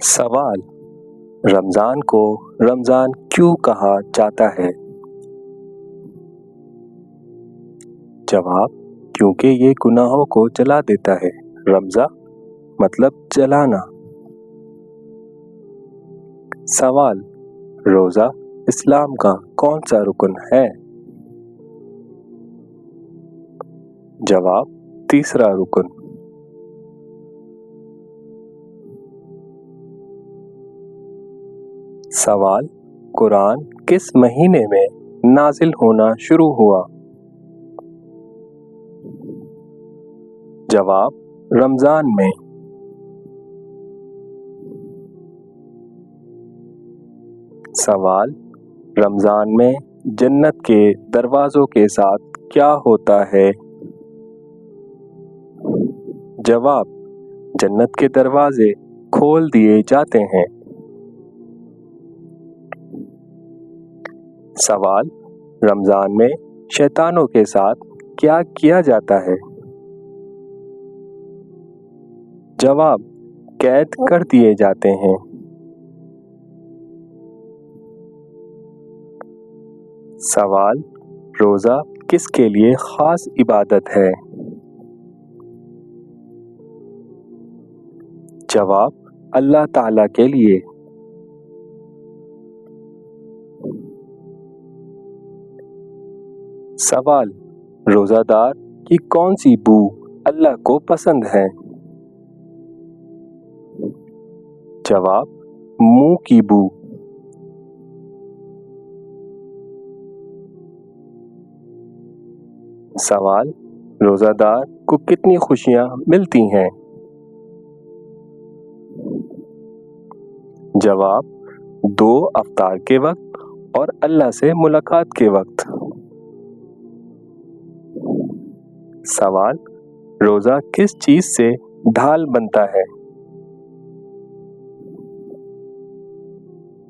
सवाल: रमज़ान को रमज़ान क्यों कहा जाता है? जवाब: क्योंकि ये गुनाहों को जला देता है। रमज़ा मतलब जलाना। सवाल: रोज़ा इस्लाम का कौन सा रुकन है? जवाब: तीसरा रुकन। सवाल: कुरान किस महीने में नाजिल होना शुरू हुआ? जवाब: रमज़ान में। सवाल: रमज़ान में जन्नत के दरवाज़ों के साथ क्या होता है? जवाब: जन्नत के दरवाजे खोल दिए जाते हैं। सवाल: रमज़ान में शैतानों के साथ क्या किया जाता है? जवाब: कैद कर दिए जाते हैं। सवाल: रोज़ा किसके लिए खास इबादत है? जवाब: अल्लाह ताला के लिए। सवाल: रोज़ादार की कौन सी बू अल्लाह को पसंद है? जवाब: मुंह की बू। सवाल: रोज़ादार को कितनी खुशियां मिलती हैं? जवाब: 2 अफ्तार के वक्त और अल्लाह से मुलाकात के वक्त। सवाल: रोज़ा किस चीज़ से ढाल बनता है?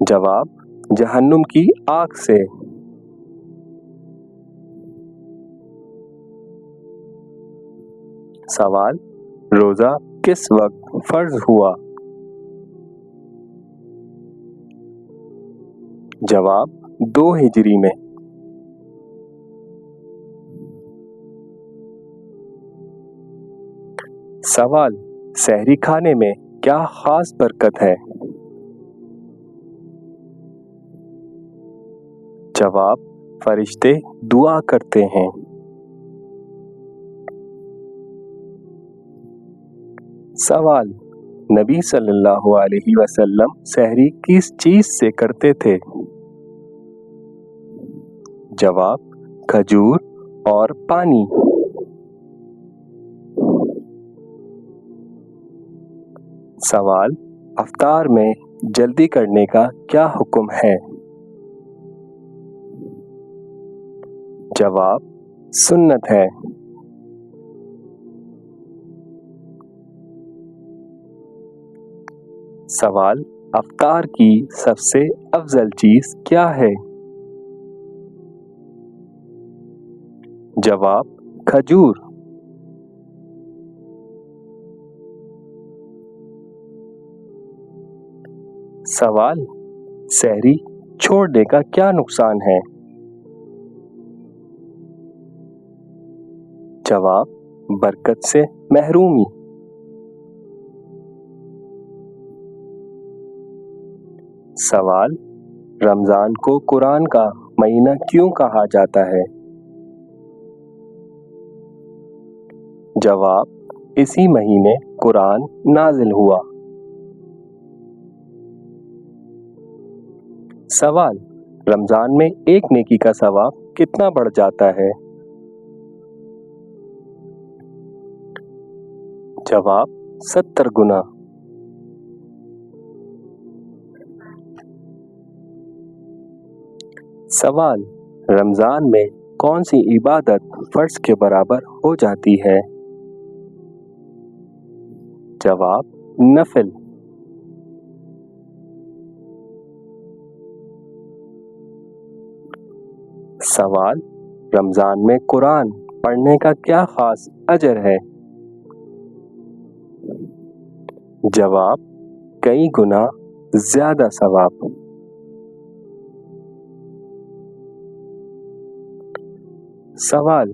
जवाब: जहन्नुम की आग से। सवाल: रोज़ा किस वक्त फर्ज हुआ? जवाब: 2 हिजरी में। सवाल: सहरी खाने में क्या खास बरकत है? जवाब: फरिश्ते दुआ करते हैं। सवाल: नबी सल्लल्लाहु अलैहि वसल्लम सहरी किस चीज़ से करते थे? जवाब: खजूर और पानी। सवाल: अफ्तार में जल्दी करने का क्या हुक्म है? जवाब: सुन्नत है। सवाल: अफ्तार की सबसे अफजल चीज़ क्या है? जवाब: खजूर। सवाल: सहरी छोड़ने का क्या नुकसान है? जवाब: बरकत से महरूमी। सवाल: रमज़ान को कुरान का महीना क्यों कहा जाता है? जवाब: इसी महीने कुरान नाजिल हुआ। सवाल: रमज़ान में एक नेकी का सवाब कितना बढ़ जाता है? जवाब: 70 गुना। सवाल: रमज़ान में कौन सी इबादत फर्ज के बराबर हो जाती है? जवाब: नफिल। सवाल: रमज़ान में कुरान पढ़ने का क्या खास अजर है? जवाब: कई गुना ज्यादा सवाब। सवाल,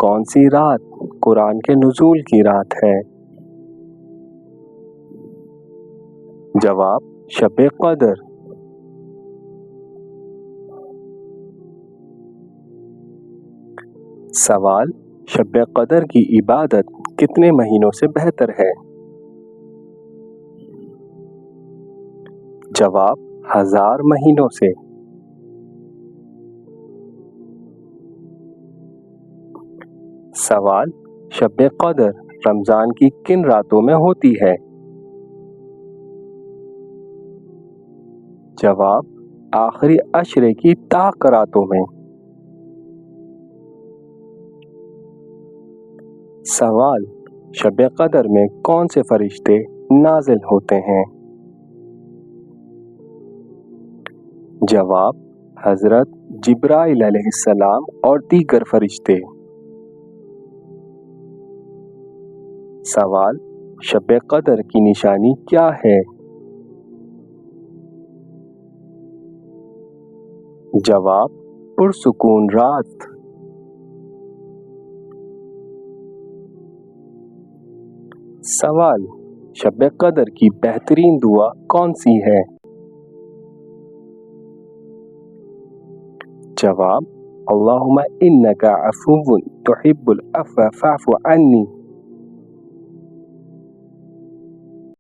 कौन सी रात कुरान के नुज़ूल की रात है? जवाब, शब कदर। सवाल, शब कदर की इबादत कितने महीनों से बेहतर है? जवाब, 1000 महीनों से। सवाल, शब कदर रमजान की किन रातों में होती है? जवाब, आखिरी अशरे की ताक रातों में। सवाल, शब कदर में कौन से फरिश्ते नाजिल होते हैं? जवाब, हजरत जिब्राइल अलैहिस्सलाम और दीगर फरिश्ते। सवाल, शब कदर की निशानी क्या है? जवाब, पुरसुकून रात। सवाल, शब कदर की बेहतरीन दुआ कौन सी है? जवाब, अल्लाहुम्मा इन्नका अफ़ुव्वुन तुहिब्बुल अफ़्व फ़अफ़ु अन्नी।